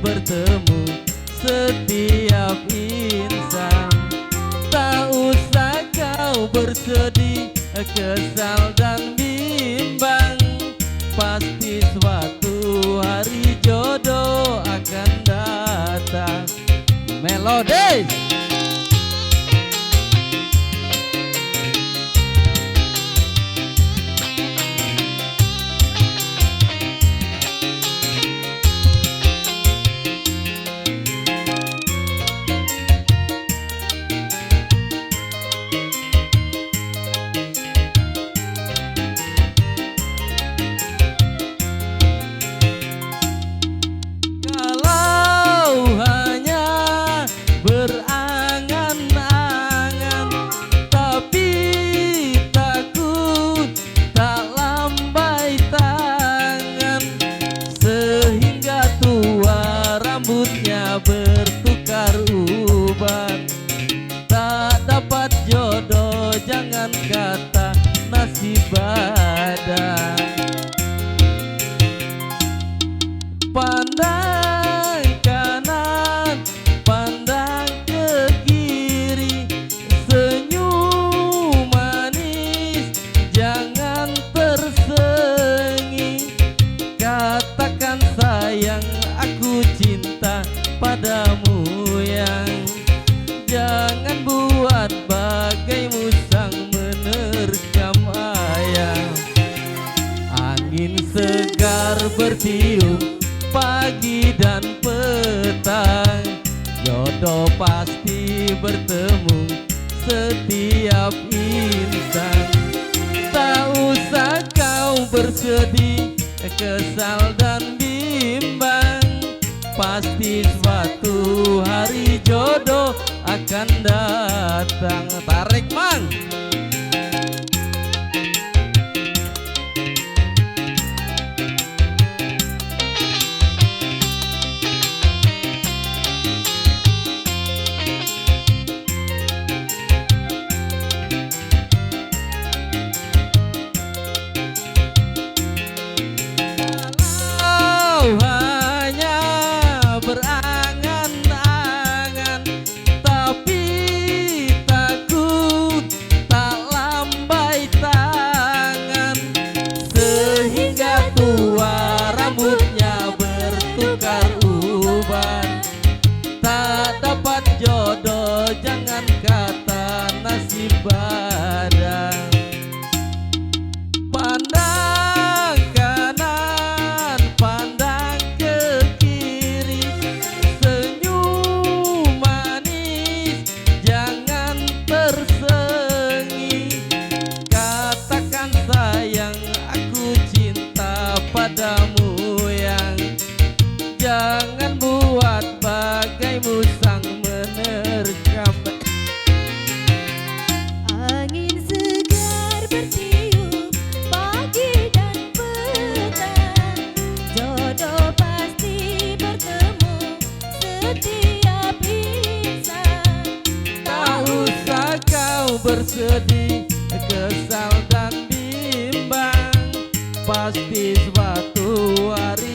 bertemu setiap insan. Tak usah kau bersedih, kesal dan bimbang. Pasti suatu hari jodoh akan datang. Melodi. Berangan-angan tapi takut tak lambai tangan, sehingga tua rambutnya bertukar uban. Tak dapat jodoh jangan kata nasib badan. Pandang kanan, pandang ke kiri, senyum manis, jangan tersengi. Katakan sayang, aku cinta padamu yang. Jangan buat bagai musang menerkam ayam. Angin segar bertiup pagi dan petang, jodoh pasti bertemu setiap insan. Tak usah kau bersedih, kesal dan bimbang. Pasti suatu hari jodoh akan datang. Tarik mang. Hanya berangan-angan tapi takut tak lambai tangan, sehingga tua rambutnya bertukar uban. Tak dapat jodoh jangan kata nasib badan. Pandang kanan, pandang ke kiri, senyum manis, jangan tersengi. Katakan sayang, aku cinta padamu yang. Jangan buat bagai musang menerkam. Angin segar bertiup pagi dan petang, jodoh pasti bertemu setiap insan. Tak usah kau bersedih, kesal dan bimbang. Pasti suatu hari